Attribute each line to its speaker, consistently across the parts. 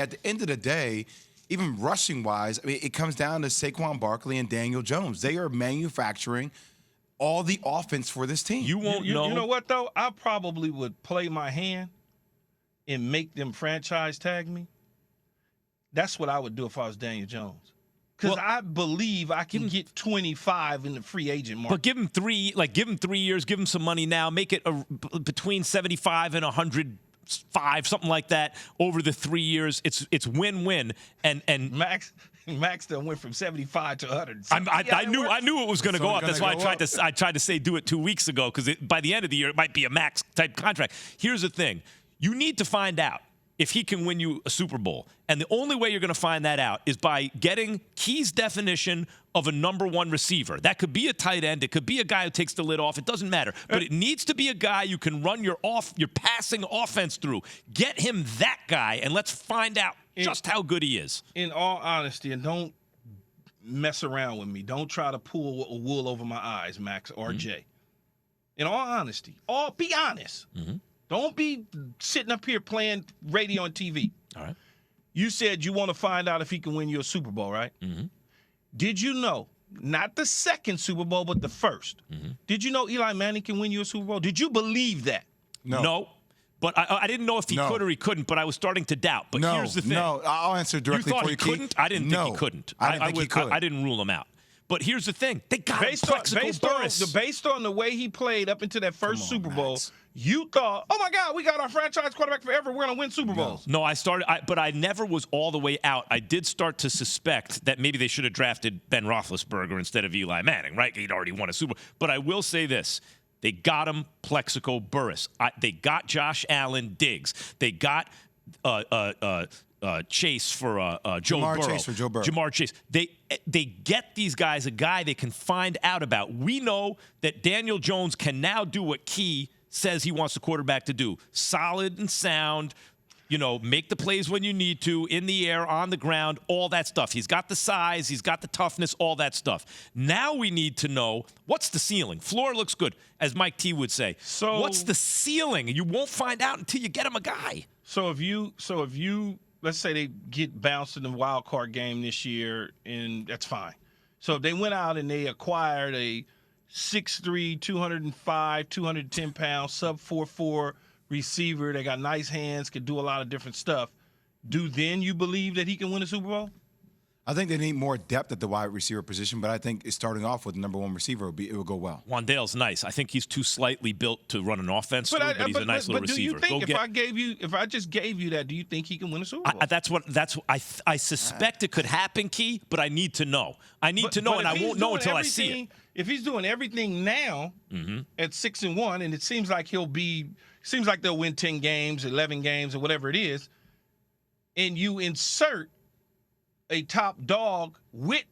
Speaker 1: At the end of the day, even rushing-wise, I mean, it comes down to Saquon Barkley and Daniel Jones. They are manufacturing all the offense for this team.
Speaker 2: You won't know.
Speaker 3: You know what, though? I probably would play my hand and make them franchise tag me. That's what I would do if I was Daniel Jones. Because I believe I can get 25 in the free agent market.
Speaker 2: But give him 3 years, give him some money now, make it between 75 and 105, something like that over the 3 years. It's win-win. And
Speaker 3: Max done went from 75 to 100.
Speaker 2: I knew it was going to go up. That's why I tried to say do it 2 weeks ago, because by the end of the year it might be a max type contract. Here's the thing: you need to find out if he can win you a Super Bowl. And the only way you're going to find that out is by getting Key's definition of a number one receiver. That could be a tight end. It could be a guy who takes the lid off. It doesn't matter. But it needs to be a guy you can run your passing offense through. Get him that guy, and let's find out just how good he is.
Speaker 3: In all honesty, and don't mess around with me. Don't try to pull a wool over my eyes, Max or Jay. In all honesty, be honest. Mm-hmm. Don't be sitting up here playing radio and TV.
Speaker 2: All right.
Speaker 3: You said you want to find out if he can win you a Super Bowl, right?
Speaker 2: Mm-hmm.
Speaker 3: Did you know, not the second Super Bowl, but the first, did you know Eli Manning can win you a Super Bowl? Did you believe that?
Speaker 2: No. But I didn't know if he could or he couldn't, but I was starting to doubt. But here's the thing.
Speaker 1: No, I'll answer directly
Speaker 2: for you.
Speaker 1: You thought
Speaker 2: he couldn't? I didn't think he couldn't.
Speaker 1: I didn't think he could.
Speaker 2: I didn't rule him out. But here's the thing. They got
Speaker 3: based on the way he played up into that first Super Bowl, you thought, oh, my God, we got our franchise quarterback forever. We're going to win Super Bowls.
Speaker 2: No, but I never was all the way out. I did start to suspect that maybe they should have drafted Ben Roethlisberger instead of Eli Manning, right? He'd already won a Super Bowl. But I will say this. They got him Plexico Burress. They got Josh Allen Diggs. They got Chase for Joe Burrow.
Speaker 1: Chase for Joe Burrow.
Speaker 2: Jamar Chase. They get these guys a guy they can find out about. We know that Daniel Jones can now do what Key says he wants the quarterback to do. Solid and sound, make the plays when you need to, in the air, on the ground, all that stuff. He's got the size, he's got the toughness, all that stuff. Now we need to know, what's the ceiling? Floor looks good, as Mike T would say.
Speaker 3: So
Speaker 2: what's the ceiling? You won't find out until you get him a guy.
Speaker 3: So if you let's say they get bounced in the wild card game this year, and that's fine. So if they went out and they acquired a 6'3", 205, 210 pound, sub 4'4" receiver, they got nice hands, could do a lot of different stuff. Then you believe that he can win a Super Bowl?
Speaker 1: I think they need more depth at the wide receiver position, but I think starting off with the number one receiver, it will go well.
Speaker 2: Wandale's nice. I think he's too slightly built to run an offense, but he's a nice little receiver.
Speaker 3: But do you think if I just gave you that, do you think he can win a Super Bowl?
Speaker 2: I suspect it could happen, Key, but I need to know. I need to know, and I won't know until I see it.
Speaker 3: If he's doing everything now at 6-1, and it seems like they'll win 10 games, 11 games, or whatever it is, and you insert a top dog with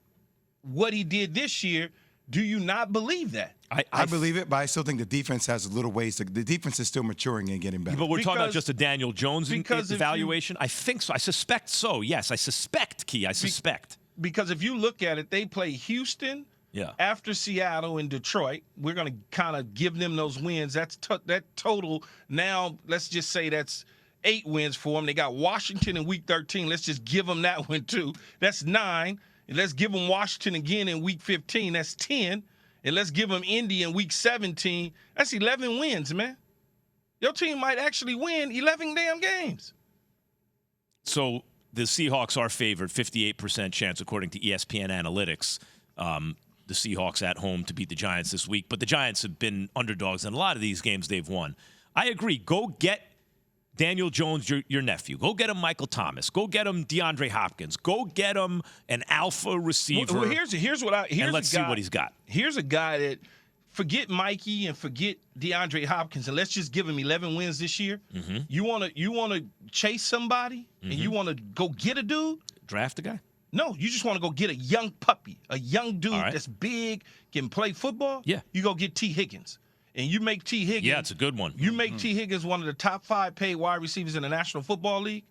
Speaker 3: what he did this year, do you not believe that?
Speaker 1: I believe it, but I still think the defense has a little ways. The defense is still maturing and getting better.
Speaker 2: But we're talking about just a Daniel Jones evaluation? I think so. I suspect so. Yes, I suspect, Key. I suspect.
Speaker 3: Because if you look at it, they play Houston after Seattle and Detroit. We're going to kind of give them those wins. That total now, let's just say that's 8 wins for them. They got Washington in Week 13. Let's just give them that one, too. That's 9. And let's give them Washington again in Week 15. That's 10. And let's give them Indy in Week 17. That's 11 wins, man. Your team might actually win 11 damn games.
Speaker 2: So the Seahawks are favored, 58% chance, according to ESPN Analytics. The Seahawks at home to beat the Giants this week. But the Giants have been underdogs in a lot of these games they've won. I agree. Go get Daniel Jones, your nephew. Go get him Michael Thomas. Go get him DeAndre Hopkins. Go get him an alpha receiver.
Speaker 3: Well, let's
Speaker 2: see what he's got.
Speaker 3: Here's a guy that forget Mikey and forget DeAndre Hopkins, and let's just give him 11 wins this year.
Speaker 2: Mm-hmm.
Speaker 3: You want to chase somebody and you want to go get a dude?
Speaker 2: Draft a guy?
Speaker 3: No, you just want to go get a young puppy, a young dude that's big, can play football.
Speaker 2: Yeah.
Speaker 3: You go get T. Higgins. And you make T. Higgins.
Speaker 2: Yeah, it's a good one.
Speaker 3: You make T. Higgins one of the top 5 paid wide receivers in the National Football League.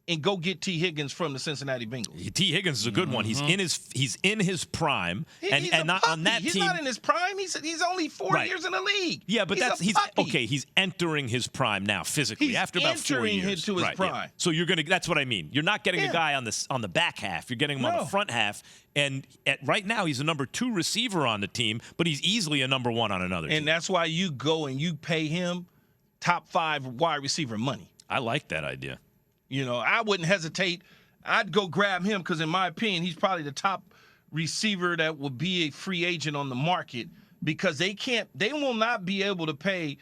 Speaker 3: and go get T. Higgins from the Cincinnati Bengals.
Speaker 2: T. Higgins is a good one. He's in his prime, and not on that
Speaker 3: team.
Speaker 2: He's
Speaker 3: not in his prime. He's only 4 years in the league.
Speaker 2: Yeah, but he's okay. He's entering his prime now physically after about 4 years.
Speaker 3: He's entering into his prime.
Speaker 2: Yeah. So you're gonna. That's what I mean. You're not getting a guy on the back half. You're getting him on the front half. And right now he's a number 2 receiver on the team, but he's easily a number 1 on another team.
Speaker 3: And that's why you go and you pay him top 5 wide receiver money.
Speaker 2: I like that idea.
Speaker 3: I wouldn't hesitate. I'd go grab him because, in my opinion, he's probably the top receiver that will be a free agent on the market because they will not be able to pay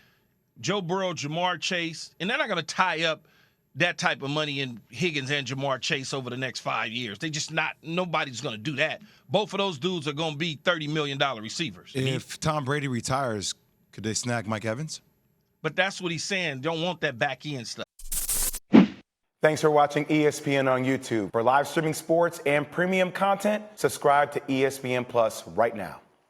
Speaker 3: Joe Burrow, Jamar Chase, and they're not going to tie up that type of money in Higgins and Jamar Chase over the next 5 years. Nobody's going to do that. Both of those dudes are going to be $30 million receivers.
Speaker 1: If Tom Brady retires, could they snag Mike Evans?
Speaker 3: But that's what he's saying. Don't want that back end stuff.
Speaker 4: Thanks for watching ESPN on YouTube. For live streaming sports and premium content, subscribe to ESPN Plus right now.